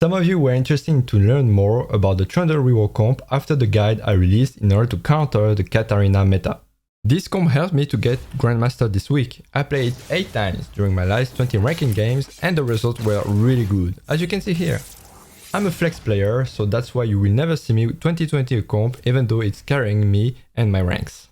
Some of you were interested to learn more about the Trundle reroll comp after the guide I released in order to counter the Katarina meta. This comp helped me to get Grandmaster this week. I played 8 times during my last 20 ranking games and the results were really good, as you can see here. I'm a flex player, so that's why you will never see me 2020 a comp even though it's carrying me and my ranks.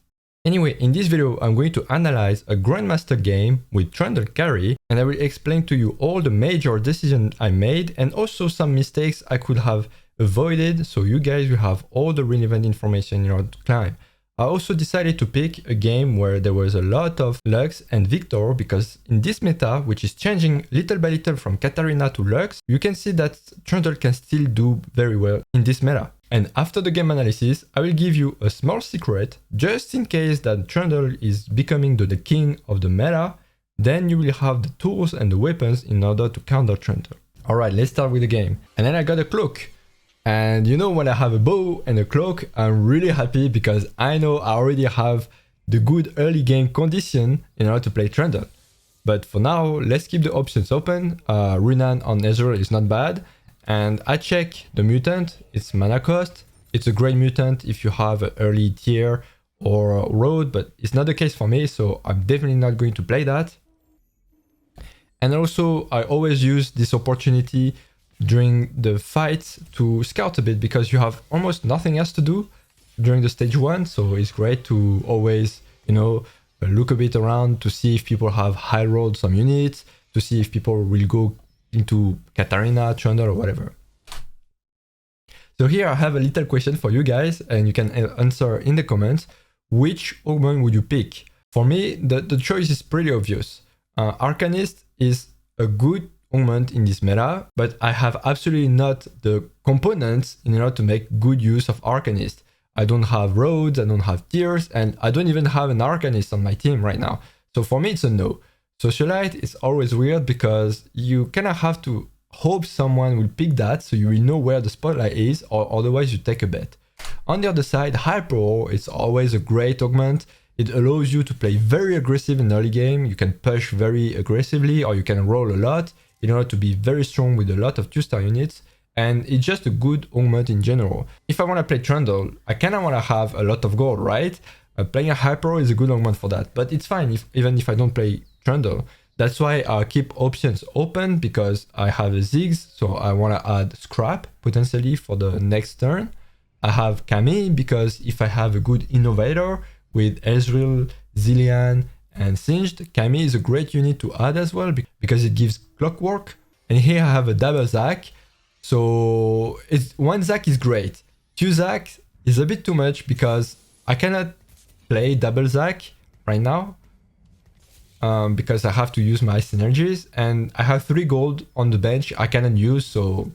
Anyway, in this video I'm going to analyze a Grandmaster game with Trundle carry and I will explain to you all the major decisions I made and also some mistakes I could have avoided so you guys will have all the relevant information in order to climb. I also decided to pick a game where there was a lot of Lux and Victor because in this meta, which is changing little by little from Katarina to Lux, you can see that Trundle can still do very well in this meta. And after the game analysis, I will give you a small secret, just in case that Trundle is becoming the king of the meta, then you will have the tools and the weapons in order to counter Trundle. Alright, let's start with the game. And then I got a cloak. And you know, when I have a bow and a cloak, I'm really happy because I know I already have the good early game condition in order to play Trundle. But for now, let's keep the options open. Runan on Ezreal is not bad. And I check the mutant, it's mana cost. It's a great mutant if you have an early tier or road, but it's not the case for me, so I'm definitely not going to play that. And also, I always use this opportunity during the fights to scout a bit because you have almost nothing else to do during the stage 1, so it's great to always, you know, look a bit around to see if people have high rolled some units, to see if people will go into Katarina, Trundle or whatever. So here I have a little question for you guys and you can answer in the comments. Which augment would you pick? For me, the choice is pretty obvious. Arcanist is a good augment in this meta, but I have absolutely not the components in order to make good use of Arcanist. I don't have roads, I don't have tiers, and I don't even have an Arcanist on my team right now. So for me, it's a no. Socialite is always weird because you kind of have to hope someone will pick that so you will know where the spotlight is, or otherwise you take a bet. On the other side, Hyper is always a great augment. It allows you to play very aggressive in early game. You can push very aggressively or you can roll a lot in order to be very strong with a lot of 2-star units. And it's just a good augment in general. If I want to play Trundle, I kind of want to have a lot of gold, right? Playing a Hyper is a good augment for that, but it's fine even if I don't play Trundle. That's why I keep options open because I have a Ziggs, so I want to add Scrap potentially for the next turn. I have Camille because if I have a good Innovator with Ezreal, Zillian, and Singed, Camille is a great unit to add as well because it gives clockwork. And here I have a double Zac. So one Zac is great. 2 Zac is a bit too much because I cannot play double Zac right now because I have to use my synergies. And I have 3 gold on the bench I cannot use, so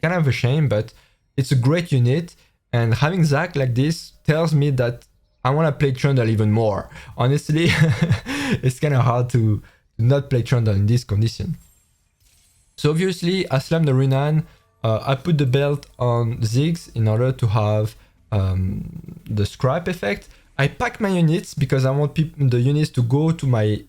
kind of a shame, but it's a great unit. And having Zac like this tells me that I want to play Trundle even more. Honestly, it's kind of hard to not play Trundle in this condition. So obviously, I slammed the Runan. I put the belt on Ziggs in order to have the scrap effect. I pack my units because I want the units to go to my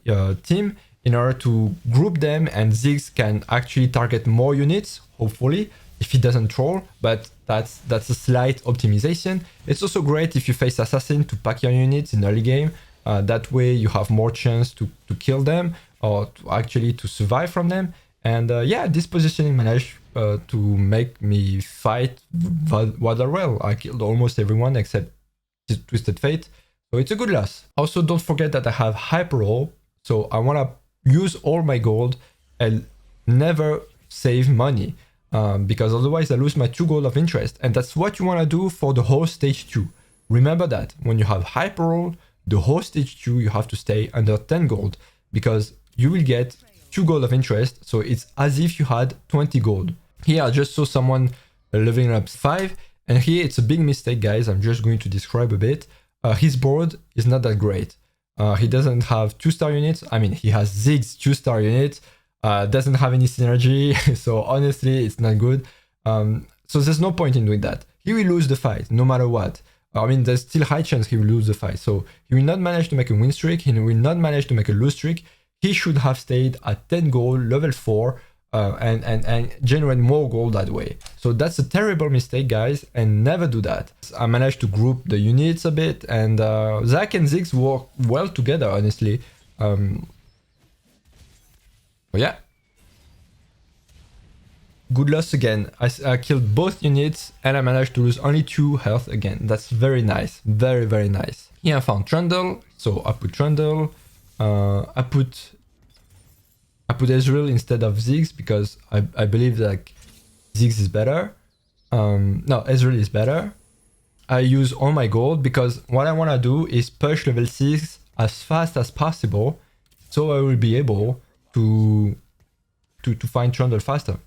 team in order to group them, and Ziggs can actually target more units, hopefully, if he doesn't troll, but that's a slight optimization. It's also great if you face Assassin to pack your units in early game. That way you have more chance to kill them or to survive from them. And yeah, this positioning managed to make me fight rather well. I killed almost everyone except Twisted Fate. So it's a good loss. Also, don't forget that I have Hyper Roll. So I want to use all my gold and never save money. Because otherwise I lose my 2 gold of interest, and that's what you want to do for the whole stage 2. Remember that when you have Hyper Roll, the whole stage 2 you have to stay under 10 gold because you will get 2 gold of interest, so it's as if you had 20 gold. Here I just saw someone leveling up 5, and here it's a big mistake, guys. I'm just going to describe a bit. His board is not that great. He doesn't have 2-star units. I mean, he has Ziggs 2-star units. Doesn't have any synergy, so honestly it's not good. So there's no point in doing that. He will lose the fight no matter what. I mean, there's still high chance he will lose the fight. So he will not manage to make a win streak, he will not manage to make a lose streak. He should have stayed at 10 gold, level 4, and generate more gold that way. So that's a terrible mistake, guys, and never do that. I managed to group the units a bit, and Zac and Ziggs work well together, honestly. Yeah. Good loss again. I killed both units and I managed to lose only 2 health again. That's very nice. Very, very nice. Here I found Trundle. So I put Trundle. I put Ezreal instead of Ziggs because I believe that Ziggs is better. No, Ezreal is better. I use all my gold because what I want to do is push level 6 as fast as possible so I will be able to find Trundle faster.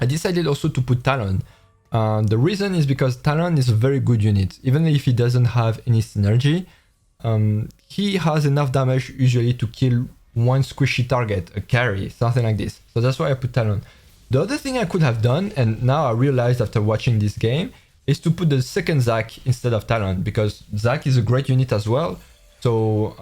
I decided also to put Talon. The reason is because Talon is a very good unit. Even if he doesn't have any synergy, he has enough damage usually to kill one squishy target, a carry, something like this. So that's why I put Talon. The other thing I could have done, and now I realized after watching this game, is to put the second Zac instead of Talon, because Zac is a great unit as well. So,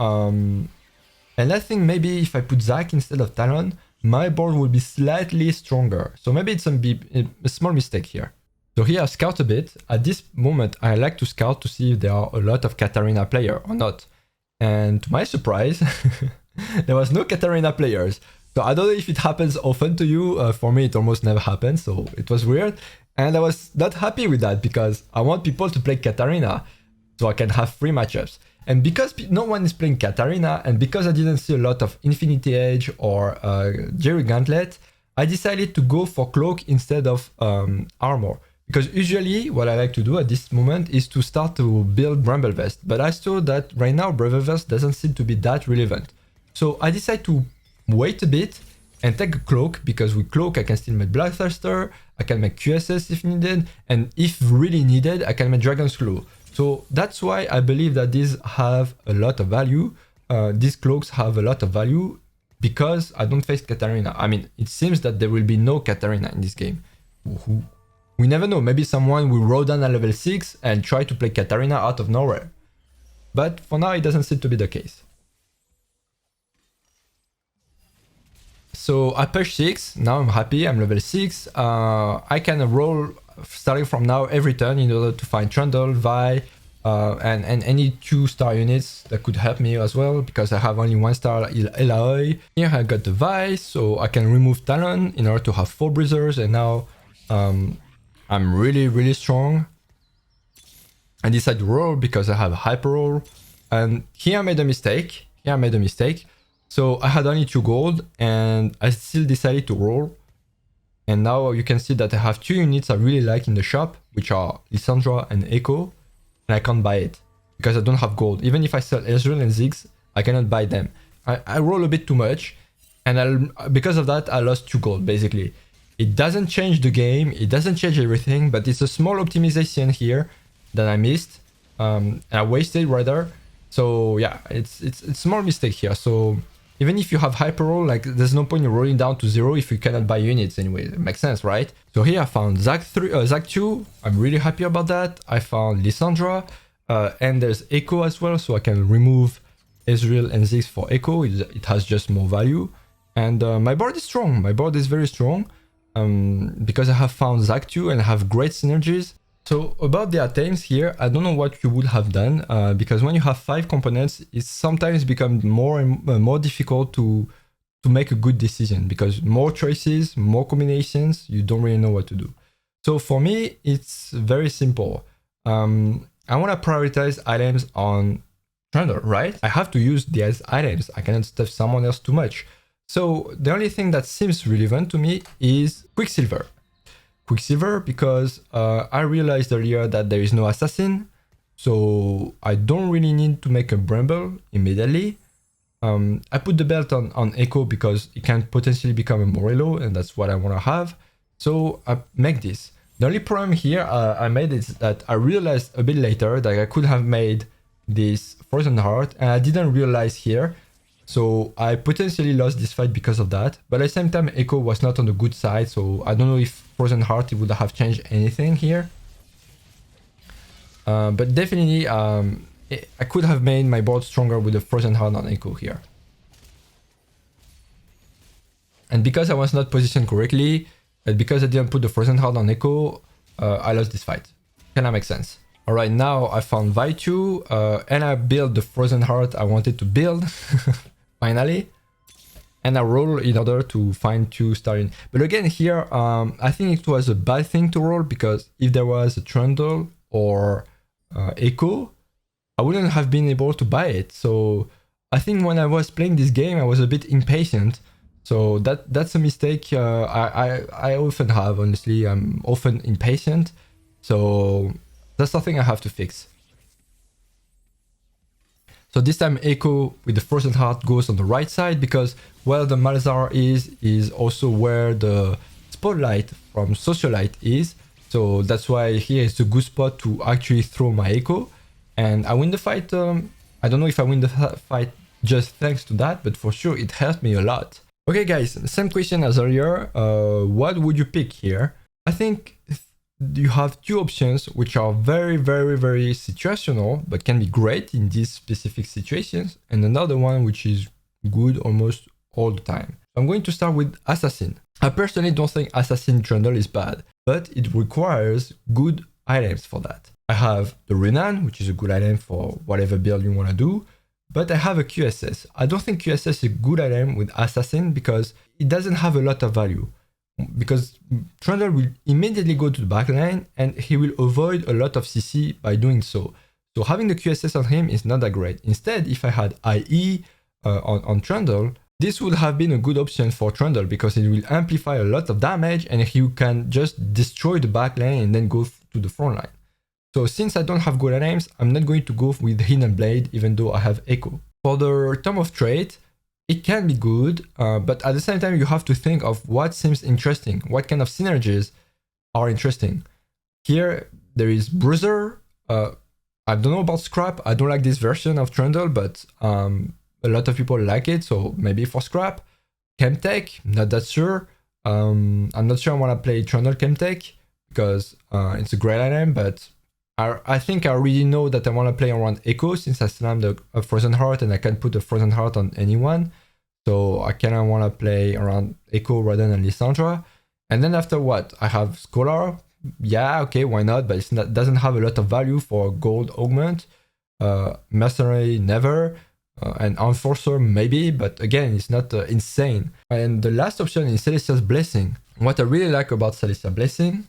and I think maybe if I put Zac instead of Talon, my board will be slightly stronger. So maybe it's a small mistake here. So here I scout a bit. At this moment, I like to scout to see if there are a lot of Katarina players or not. And to my surprise, there was no Katarina players. So I don't know if it happens often to you. For me, it almost never happens. So it was weird. And I was not happy with that because I want people to play Katarina so I can have free matchups. And because no one is playing Katarina, and because I didn't see a lot of Infinity Edge or Jerry Gauntlet, I decided to go for Cloak instead of Armor. Because usually what I like to do at this moment is to start to build Bramble Vest. But I saw that right now Bramble Vest doesn't seem to be that relevant. So I decided to wait a bit and take a Cloak, because with Cloak I can still make Bloodthirster, I can make QSS if needed, and if really needed, I can make Dragon's Claw. So that's why I believe that these have a lot of value. These cloaks have a lot of value because I don't face Katarina. I mean, it seems that there will be no Katarina in this game. We never know. Maybe someone will roll down at level 6 and try to play Katarina out of nowhere. But for now, it doesn't seem to be the case. So I pushed 6. Now I'm happy. I'm level 6. I can roll starting from now every turn in order to find Trundle, Vi, and any 2-star units that could help me as well, because I have only 1-star Elaoi. Here I got the Vi, so I can remove Talon in order to have 4 Breezers, and now I'm really strong. I decided to roll because I have a Hyper Roll, and here I made a mistake. So I had only 2 gold, and I still decided to roll. And now you can see that I have 2 units I really like in the shop, which are Lissandra and Echo, and I can't buy it because I don't have gold. Even if I sell Ezreal and Ziggs, I cannot buy them. I roll a bit too much, and because of that, I lost 2 gold, basically. It doesn't change the game, it doesn't change everything, but it's a small optimization here that I missed, and I wasted rather. So yeah, it's a small mistake here. So even if you have Hyper Roll, like, there's no point in rolling down to 0 if you cannot buy units anyway. It makes sense, right? So here I found Zac 2. I'm really happy about that. I found Lissandra, and there's Echo as well, so I can remove Ezreal and Ziggs for Echo. It has just more value. And my board is strong. My board is very strong because I have found Zac 2 and I have great synergies. So about the items here, I don't know what you would have done, because when you have 5 components, it sometimes becomes more and more difficult to make a good decision, because more choices, more combinations, you don't really know what to do. So for me, it's very simple. I want to prioritize items on Trundle, right? I have to use these items. I cannot stuff someone else too much. So the only thing that seems relevant to me is Quicksilver. Because I realized earlier that there is no assassin, so I don't really need to make a Bramble immediately. I put the belt on Echo because it can potentially become a Morello, and that's what I want to have. So I make this. The only problem here I made is that I realized a bit later that I could have made this Frozen Heart, and I didn't realize here. So I potentially lost this fight because of that. But at the same time, Echo was not on the good side, so I don't know if Frozen Heart would have changed anything here. But definitely, I could have made my board stronger with the Frozen Heart on Echo here. And because I was not positioned correctly, and because I didn't put the Frozen Heart on Echo, I lost this fight. Kinda makes sense. Alright, now I found Vaichu, and I built the Frozen Heart I wanted to build, finally. And I roll in order to find 2 starting. But again here, I think it was a bad thing to roll, because if there was a Trundle or Echo, I wouldn't have been able to buy it. So I think when I was playing this game, I was a bit impatient. So that's a mistake I often have, honestly. I'm often impatient. So that's something I have to fix. So this time Echo with the Frozen Heart goes on the right side, because where the Malzahar is also where the Spotlight from Socialite is. So that's why here is a good spot to actually throw my Echo. And I win the fight. I don't know if I win the fight just thanks to that, but for sure it helped me a lot. Okay guys, same question as earlier. What would you pick here? I think you have 2 options which are very situational, but can be great in these specific situations, and another one which is good almost all the time. I'm going to start with Assassin. I personally don't think Assassin Trundle is bad, but it requires good items for that. I have the Renan, which is a good item for whatever build you want to do, but I have a QSS. I don't think QSS is a good item with Assassin because it doesn't have a lot of value. Because Trundle will immediately go to the backline and he will avoid a lot of CC by doing so. So having the QSS on him is not that great. Instead, if I had IE on Trundle, this would have been a good option for Trundle because it will amplify a lot of damage and he can just destroy the backline and then go to the front line. So since I don't have good items, I'm not going to go with Hidden Blade even though I have Echo. For the Tome of Trait, it can be good, but at the same time you have to think of what seems interesting, what kind of synergies are interesting. Here there is Bruiser. I don't know about Scrap. I don't like this version of Trundle, but a lot of people like it, so maybe for Scrap. Chemtech, not that sure. I'm not sure I want to play Trundle Chemtech because it's a great item, but I think I already know that I want to play around Echo since I slammed a Frozen Heart and I can put a Frozen Heart on anyone. So I kind of want to play around Echo rather than Lysandra. And then after what? I have Scholar. Yeah, okay, why not? But it doesn't have a lot of value for gold augment. Mercenary, never. And Enforcer, maybe. But again, it's not insane. And the last option is Celestia's Blessing. What I really like about Celestia's Blessing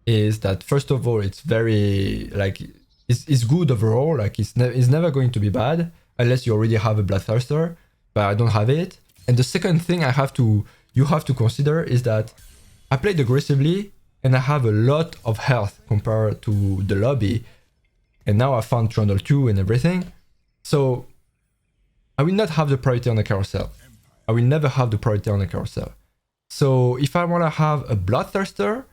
is that first of all, it's very like it's good overall. Like it's never going to be bad unless you already have a Bloodthirster, but I don't have it. And the second thing you have to consider is that I played aggressively and I have a lot of health compared to the lobby. And now I found Trundle 2 and everything. So I will not have the priority on the carousel. I will never have the priority on the carousel. So if I want to have a Bloodthirster,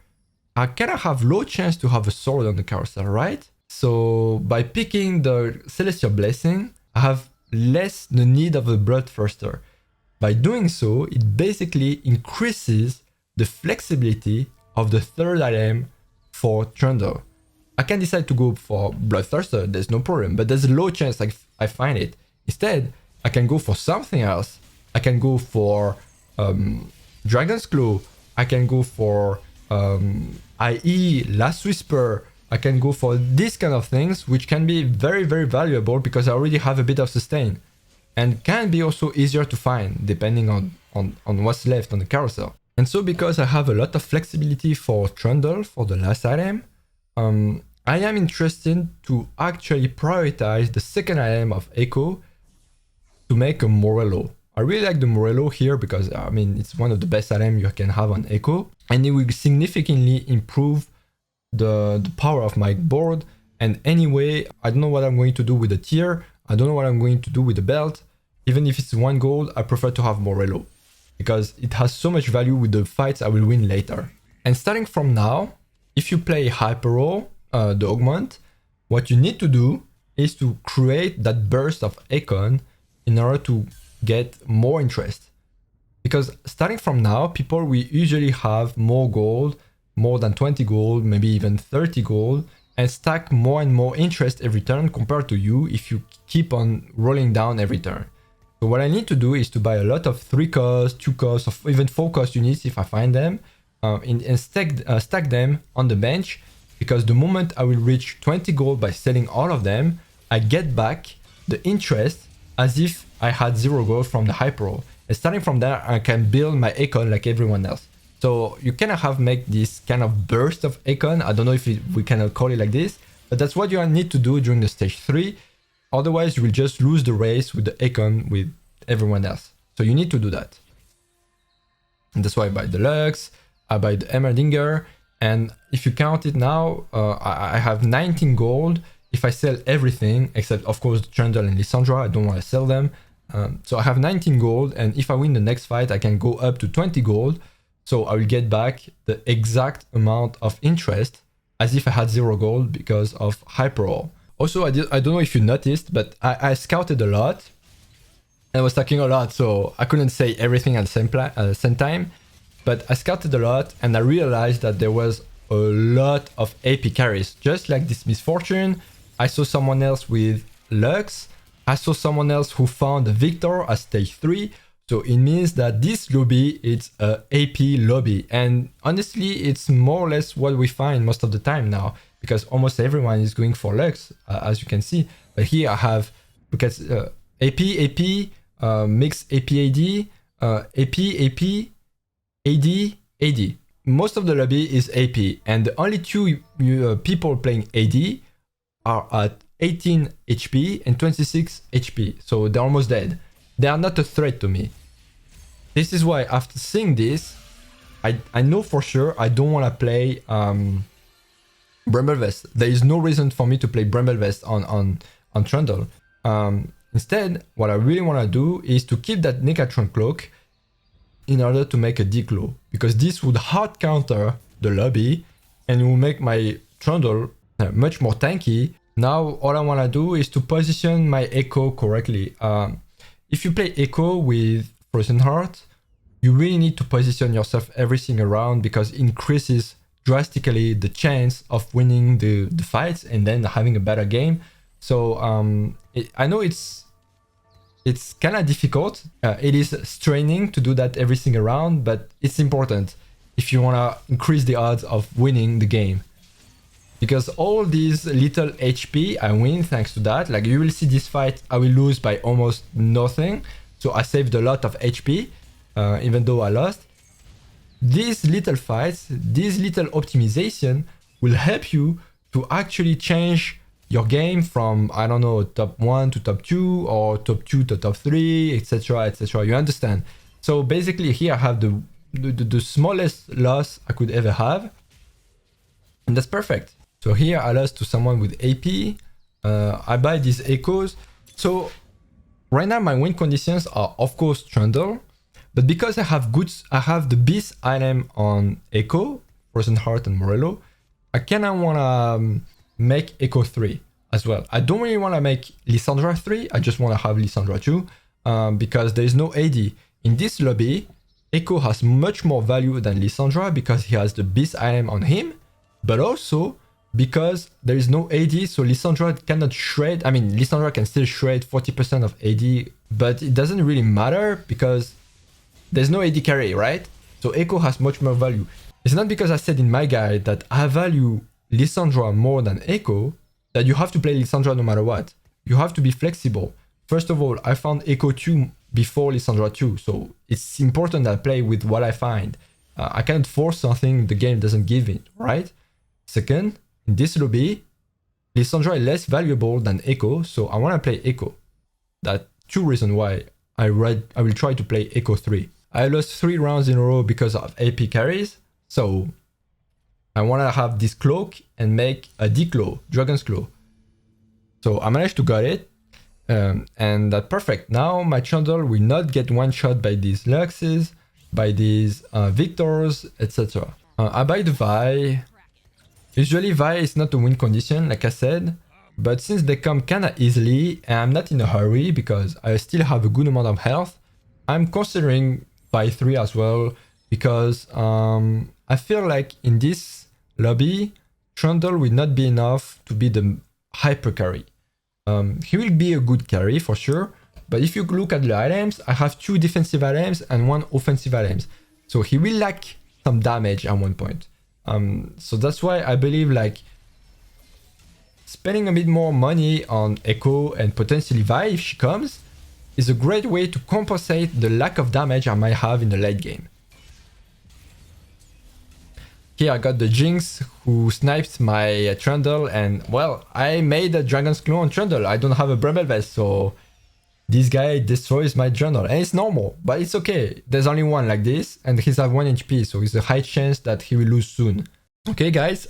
I kind of have low chance to have a sword on the carousel, right? So by picking the Celestial Blessing, I have less the need of a Bloodthirster. By doing so, it basically increases the flexibility of the third item for Trundle. I can decide to go for Bloodthirster, there's no problem, but there's a low chance I find it. Instead, I can go for something else. I can go for Dragon's Claw. I can go for IE, Last Whisper. I can go for these kind of things, which can be very valuable because I already have a bit of sustain. And can be also easier to find depending on what's left on the carousel. And so because I have a lot of flexibility for Trundle, for the last item, I am interested to actually prioritize the second item of Echo to make a Morello. I really like the Morello here because I mean it's one of the best items you can have on Echo, and it will significantly improve the power of my board. And anyway, I don't know what I'm going to do with the tier. I don't know what I'm going to do with the belt. Even if it's 1 gold, I prefer to have Morello because it has so much value with the fights I will win later. And starting from now, if you play Hyperroll, the augment, what you need to do is to create that burst of Econ in order to get more interest. Because starting from now, people will usually have more gold, more than 20 gold, maybe even 30 gold, and stack more and more interest every turn compared to you if you keep on rolling down every turn. So what I need to do is to buy a lot of 3 cost, 2 cost, or even 4 cost units if I find them, and stack them on the bench, because the moment I will reach 20 gold by selling all of them, I get back the interest as if I had 0 gold from the hyper roll. And starting from there, I can build my econ like everyone else. So you kind of have make this kind of burst of econ. I don't know if we can call it like this, but that's what you need to do during the stage 3. Otherwise, you will just lose the race with the econ with everyone else. So you need to do that. And that's why I buy the Lux, I buy the Emeraldinger, and if you count it now, I have 19 gold. If I sell everything, except of course Trundle and Lissandra, I don't want to sell them. So I have 19 gold, and if I win the next fight, I can go up to 20 gold. So I will get back the exact amount of interest as if I had 0 gold because of hyper roll. Also, I don't know if you noticed, but I scouted a lot. I was talking a lot, so I couldn't say everything at the same time. But I scouted a lot, and I realized that there was a lot of AP carries. Just like this Misfortune, I saw someone else with Lux. I saw someone else who found a Victor at stage 3. So it means that this lobby is a AP lobby. And honestly, it's more or less what we find most of the time now, because almost everyone is going for Lux, as you can see. But here I have, because AP, mixed AP AD, AP, AD. Most of the lobby is AP, and the only 2 people playing AD are at 18 HP and 26 HP, so they're almost dead. They are not a threat to me. This is why after seeing this, I know for sure I don't want to play Bramblevest. There is no reason for me to play Bramblevest on Trundle. Instead, what I really want to do is to keep that Necatron Cloak in order to make a declaw, because this would hard counter the lobby and it will make my Trundle much more tanky. Now all I want to do is to position my Echo correctly. If you play Echo with Frozen Heart, you really need to position yourself everything around, because it increases drastically the chance of winning the fights and then having a better game. So I know it's kind of difficult. It is straining to do that everything around, but it's important if you want to increase the odds of winning the game. Because all these little HP I win thanks to that. Like you will see this fight, I will lose by almost nothing. So I saved a lot of HP, even though I lost. These little fights, this little optimization will help you to actually change your game from, I don't know, top 1 to top 2 or top 2 to top 3, etc, etc. You understand? So basically here I have the smallest loss I could ever have, and that's perfect. So here I lost to someone with AP. I buy these echoes. So right now my win conditions are of course Trundle, but because I have the best item on Echo, Frozen Heart and Morello, I kinda wanna make Echo 3 as well. I don't really wanna make Lissandra 3, I just wanna have Lissandra 2, because there is no AD. In this lobby, Echo has much more value than Lissandra because he has the best item on him, but also because there is no AD, so Lissandra cannot shred. I mean, Lissandra can still shred 40% of AD, but it doesn't really matter because there's no AD carry, right? So Echo has much more value. It's not because I said in my guide that I value Lissandra more than Echo that you have to play Lissandra no matter what. You have to be flexible. First of all, I found Echo 2 before Lissandra 2, so it's important that I play with what I find. I can't force something the game doesn't give it, right? Second, in this lobby, Lissandra is less valuable than Echo, so I want to play Echo. That's 2 reasons why I will try to play Echo 3. I lost 3 rounds in a row because of AP carries, so I want to have this cloak and make a declaw, Dragon's Claw. So I managed to get it, and that's perfect. Now my Trundle will not get one shot by these Luxes, by these Victors, etc. I buy the Vi. Usually Vi is not a win condition, like I said, but since they come kinda easily and I'm not in a hurry because I still have a good amount of health, I'm considering Vi 3 as well, because I feel like in this lobby, Trundle will not be enough to be the hyper carry. He will be a good carry for sure, But if you look at the items, I have 2 defensive items and 1 offensive items. So he will lack some damage at one point. So that's why I believe like spending a bit more money on Echo and potentially Vi if she comes is a great way to compensate the lack of damage I might have in the late game. Here I got the Jinx who sniped my Trundle, and well, I made a Dragon's Claw on Trundle. I don't have a Bramble Vest, so this guy destroys my Trundle, and it's normal, but it's okay. There's only one like this, and he's at 1 HP, so it's a high chance that he will lose soon. Okay guys,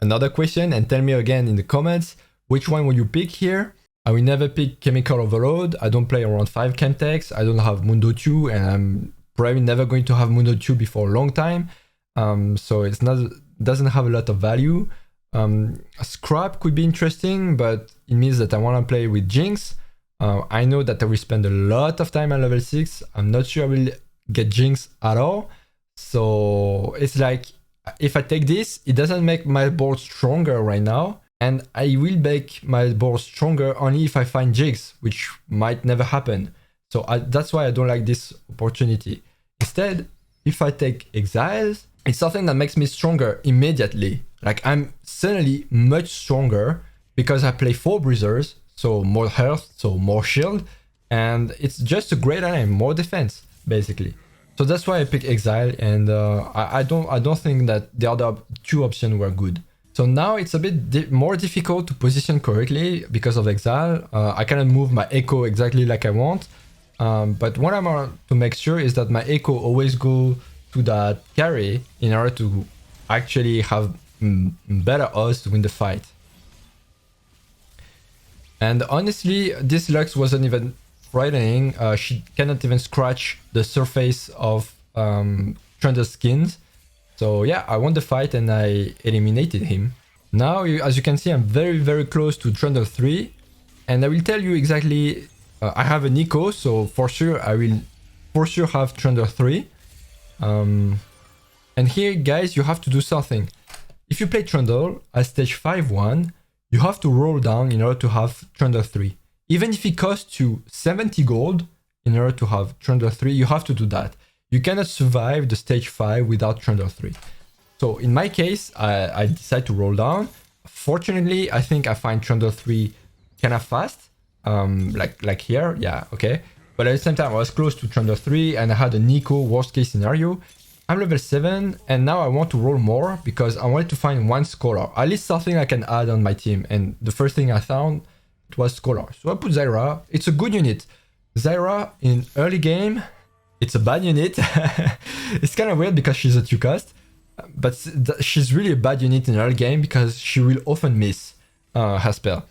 another question, and tell me again in the comments, which one will you pick here? I will never pick Chemical Overload. I don't play around 5 Chemtex. I don't have Mundo 2, and I'm probably never going to have Mundo 2 before a long time. So it's not, doesn't have a lot of value. A Scrap could be interesting, but it means that I want to play with Jinx. I know that I will spend a lot of time at level 6. I'm not sure I will get Jinx at all. So it's like, if I take this, it doesn't make my board stronger right now. And I will make my board stronger only if I find Jinx, which might never happen. So that's why I don't like this opportunity. Instead, if I take Exiles, it's something that makes me stronger immediately. Like I'm suddenly much stronger because I play 4 Bruisers, so more health, so more shield, and it's just a great item, more defense, basically. So that's why I pick Exile, and I don't think that the other 2 options were good. So now it's a bit more difficult to position correctly because of Exile. I cannot move my Echo exactly like I want, but what I want to make sure is that my Echo always go to that carry in order to actually have better odds to win the fight. And honestly, this Lux wasn't even frightening. She cannot even scratch the surface of Trundle's skins. So yeah, I won the fight and I eliminated him. Now, as you can see, I'm very close to Trundle 3. And I will tell you exactly, I have an Eco, so for sure I will for sure have Trundle 3. And here, guys, you have to do something. If you play Trundle at stage 5-1, you have to roll down in order to have Trundle 3. Even if it costs you 70 gold in order to have Trundle 3, you have to do that. You cannot survive the stage 5 without Trundle 3. So in my case, I decide to roll down. Fortunately, I think I find Trundle 3 kind of fast. Like here, yeah, okay. But at the same time, I was close to Trundle 3 and I had a Nico worst case scenario. I'm level 7 and now I want to roll more because I wanted to find 1 Scholar. At least something I can add on my team. And the first thing I found was Scholar. So I put Zyra. It's a good unit. Zyra in early game, it's a bad unit. It's kind of weird because she's a 2 cost. But she's really a bad unit in early game because she will often miss her spell.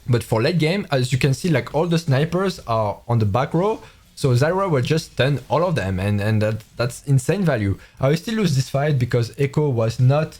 But for late game, as you can see, like all the snipers are on the back row. So Zyra will just stun all of them, and that's insane value. I will still lose this fight because Echo was not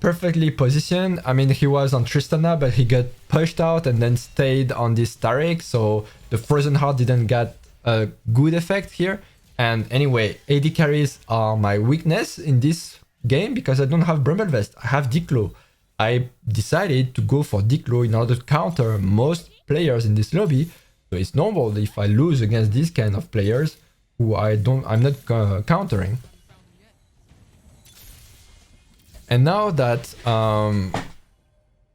perfectly positioned. I mean, he was on Tristana, but he got pushed out and then stayed on this Taric. So the Frozen Heart didn't get a good effect here. And anyway, AD carries are my weakness in this game because I don't have Bramble Vest. I have Diclo. I decided to go for Diclo in order to counter most players in this lobby. So it's normal if I lose against these kind of players who I'm not countering. And now that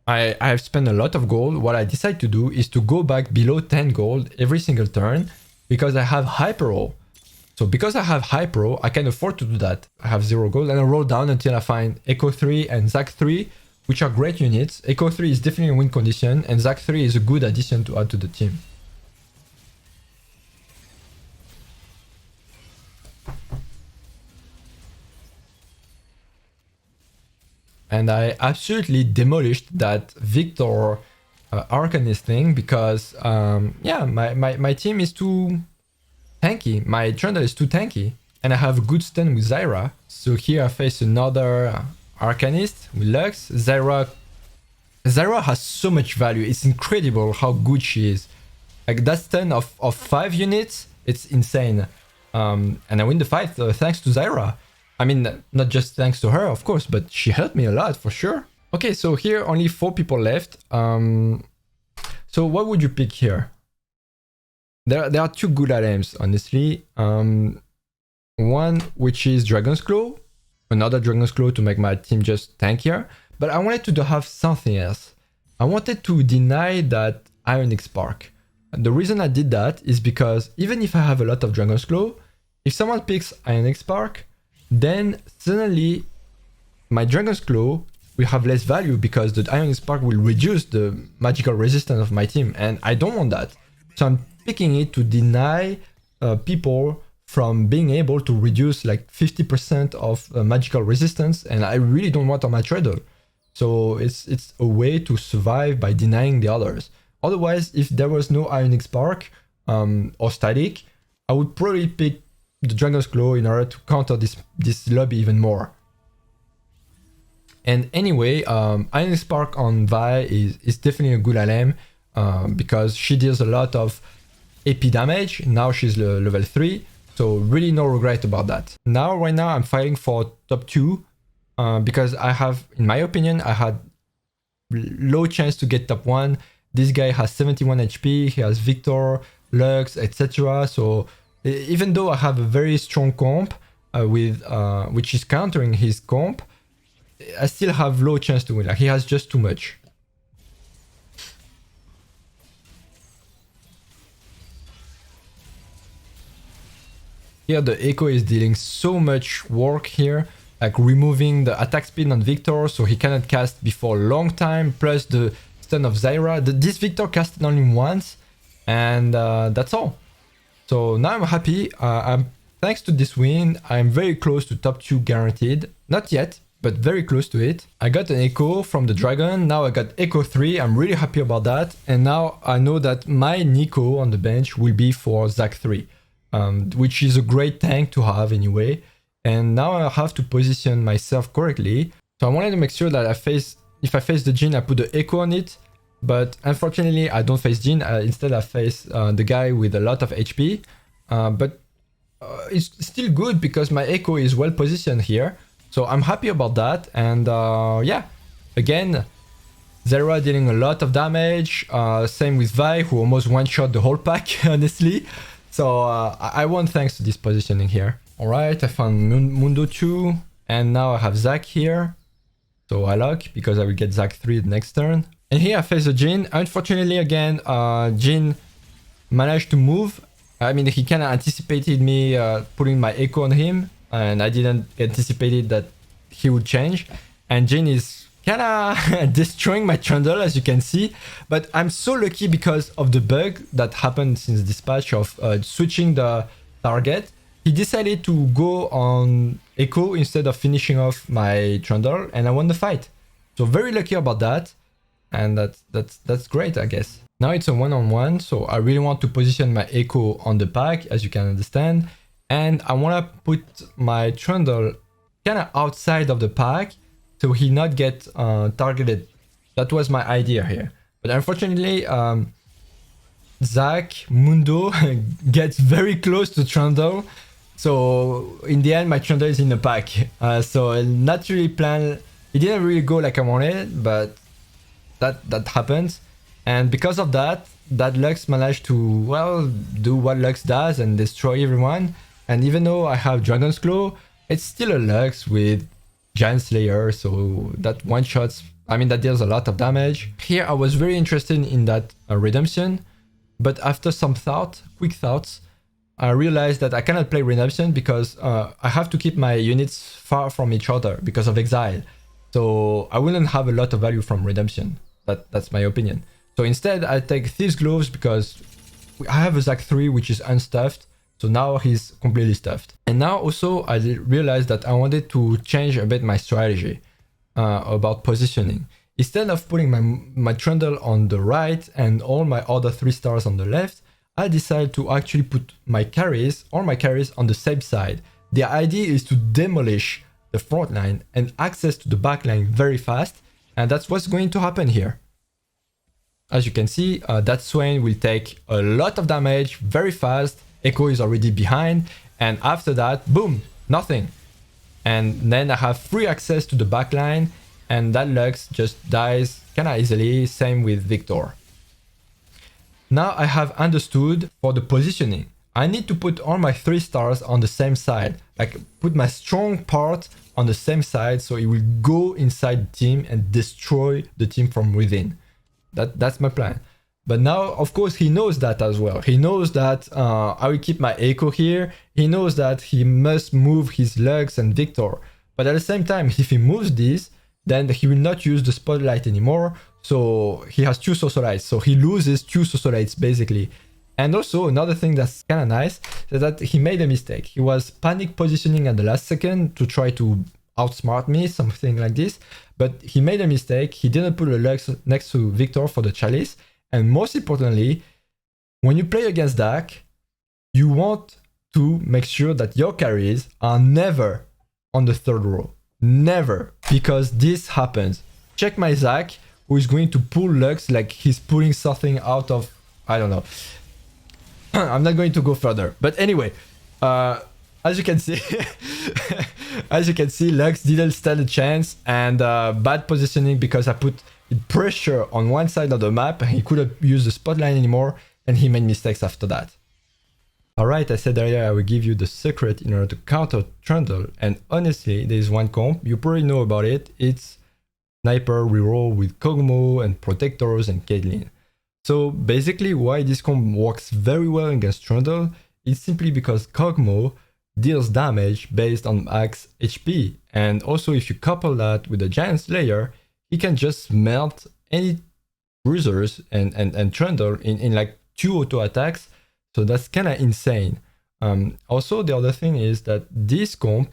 I have spent a lot of gold, what I decide to do is to go back below 10 gold every single turn because I have Hyper Roll. So because I have Hyper Roll, I can afford to do that. I have 0 gold and I roll down until I find Echo 3 and Zac 3, which are great units. Echo 3 is definitely in win condition and Zac 3 is a good addition to add to the team. And I absolutely demolished that Victor Arcanist thing because, yeah, my team is too tanky. My Trundle is too tanky. And I have a good stun with Zyra. So here I face another Arcanist with Lux. Zyra has so much value. It's incredible how good she is. Like that stun of 5 units, it's insane. And I win the fight thanks to Zyra. I mean, not just thanks to her, of course, but she helped me a lot, for sure. Okay, so here only 4 people left. So what would you pick here? There are two good items, honestly. One which is Dragon's Claw, another Dragon's Claw to make my team just tankier. But I wanted to have something else. I wanted to deny that Ionic Spark. And the reason I did that is because even if I have a lot of Dragon's Claw, if someone picks Ionic Spark, then suddenly my Dragon's Claw will have less value because the Ionic Spark will reduce the magical resistance of my team, and I don't want that. So I'm picking it to deny people from being able to reduce like 50% of magical resistance, and I really don't want on my Trundle. So it's a way to survive by denying the others. Otherwise, if there was no Ionic Spark or Static, I would probably pick the Dragon's Claw in order to counter this lobby even more. And anyway, Ionic Spark on Vi is definitely a good item because she deals a lot of AP damage. Now she's level 3, so really no regret about that. Right now I'm fighting for top 2 because I have, in my opinion, I had low chance to get top 1. This guy has 71 HP, he has Victor, Lux, etc. So even though I have a very strong comp which is countering his comp, I still have low chance to win. Like, he has just too much. Here the Echo is dealing so much work here, like removing the attack speed on Victor so he cannot cast before a long time, plus the stun of Zyra. This Victor casted only once, and that's all. So now I'm happy. Thanks to this win, I'm very close to top 2 guaranteed. Not yet, but very close to it. I got an Echo from the Dragon, now I got Echo 3, I'm really happy about that. And now I know that my Nico on the bench will be for Zac 3, which is a great tank to have anyway. And now I have to position myself correctly. So I wanted to make sure that if I face the Jhin, I put the Echo on it. But unfortunately, I don't face Jhin, instead I face the guy with a lot of HP. But it's still good because my Echo is well positioned here. So I'm happy about that, and yeah, again, Zyra dealing a lot of damage, same with Vi, who almost one-shot the whole pack, honestly. So I won thanks to this positioning here. Alright, I found Mundo 2, and now I have Zac here. So I lock, because I will get Zac 3 the next turn. And here I face the Jhin. Unfortunately, again, Jhin managed to move. I mean, he kind of anticipated me putting my Echo on him, and I didn't anticipate that he would change. And Jhin is kind of destroying my Trundle, as you can see. But I'm so lucky because of the bug that happened since this patch of switching the target. He decided to go on Echo instead of finishing off my Trundle, and I won the fight. So very lucky about that, and that's great, I guess. Now it's a one-on-one, so I really want to position my Echo on the pack, as you can understand. And I want to put my Trundle kind of outside of the pack so he not get targeted. That was my idea here. But unfortunately, Zac, Mundo gets very close to Trundle. So in the end, my Trundle is in the pack. So not really planned. It didn't really go like I wanted, but that happens. And because of that, that Lux managed to, well, do what Lux does and destroy everyone. And even though I have Dragon's Claw, it's still a Lux with Giant Slayer, so that one-shots, I mean, that deals a lot of damage. Here I was very interested in that Redemption, but after some quick thoughts, I realized that I cannot play Redemption because I have to keep my units far from each other because of Exile. So I wouldn't have a lot of value from Redemption. That's my opinion. So instead I take Thieves Gloves because I have a Zac 3 which is unstuffed. So now he's completely stuffed. And now also I realized that I wanted to change a bit my strategy about positioning. Instead of putting my Trundle on the right and all my other 3 stars on the left, I decided to actually put my carries, all my carries on the same side. The idea is to demolish the front line and access to the back line very fast. And that's what's going to happen here. As you can see, that Swain will take a lot of damage very fast. Echo is already behind, and after that, boom, nothing. And then I have free access to the backline, and that Lux just dies kinda easily, same with Victor. Now I have understood for the positioning. I need to put all my 3 stars on the same side. Like put my strong part on the same side so it will go inside the team and destroy the team from within. That's my plan. But now, of course, he knows that as well. He knows that I will keep my Echo here. He knows that he must move his Lux and Victor. But at the same time, if he moves this, then he will not use the Spotlight anymore. So he has 2 Socialites. So he loses 2 Socialites basically. And also another thing that's kind of nice is that he made a mistake. He was panic positioning at the last second to try to outsmart me, something like this. But he made a mistake. He didn't put a Lux next to Victor for the Chalice. And most importantly, when you play against Dak, you want to make sure that your carries are never on the 3rd row. Never. Because this happens. Check my Zac, who is going to pull Lux like he's pulling something out of, I don't know. I'm not going to go further. But anyway, as you can see, Lux didn't stand a chance, and bad positioning because I put pressure on one side of the map. He couldn't use the Spotlight anymore, and he made mistakes after that. Alright, I said earlier I will give you the secret in order to counter Trundle, and honestly, there is one comp, you probably know about it, it's Sniper reroll with Kog'Maw and Protectors and Caitlyn. So basically why this comp works very well against Trundle is simply because Kog'Maw deals damage based on max HP, and also if you couple that with a Giant Slayer, he can just melt any bruisers and Trundle in like 2 auto attacks. So that's kind of insane. Also, the other thing is that this comp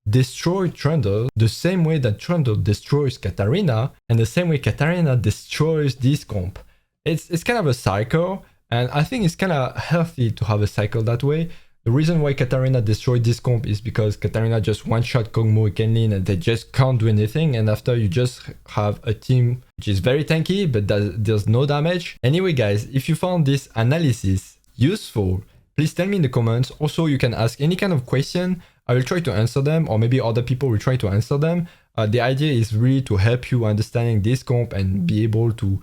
destroys Trundle the same way that Trundle destroys Katarina, and the same way Katarina destroys this comp. It's kind of a cycle, and I think it's kind of healthy to have a cycle that way. The reason why Katarina destroyed this comp is because Katarina just one-shot Kog'Maw and Caitlyn and they just can't do anything, and after you just have a team which is very tanky but there's no damage. Anyway guys, if you found this analysis useful, please tell me in the comments. Also, you can ask any kind of question. I will try to answer them, or maybe other people will try to answer them. The idea is really to help you understanding this comp and be able to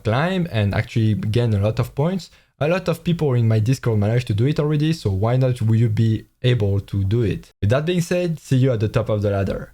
climb and actually gain a lot of points. A lot of people in my Discord managed to do it already, so why not will you be able to do it? With that being said, see you at the top of the ladder.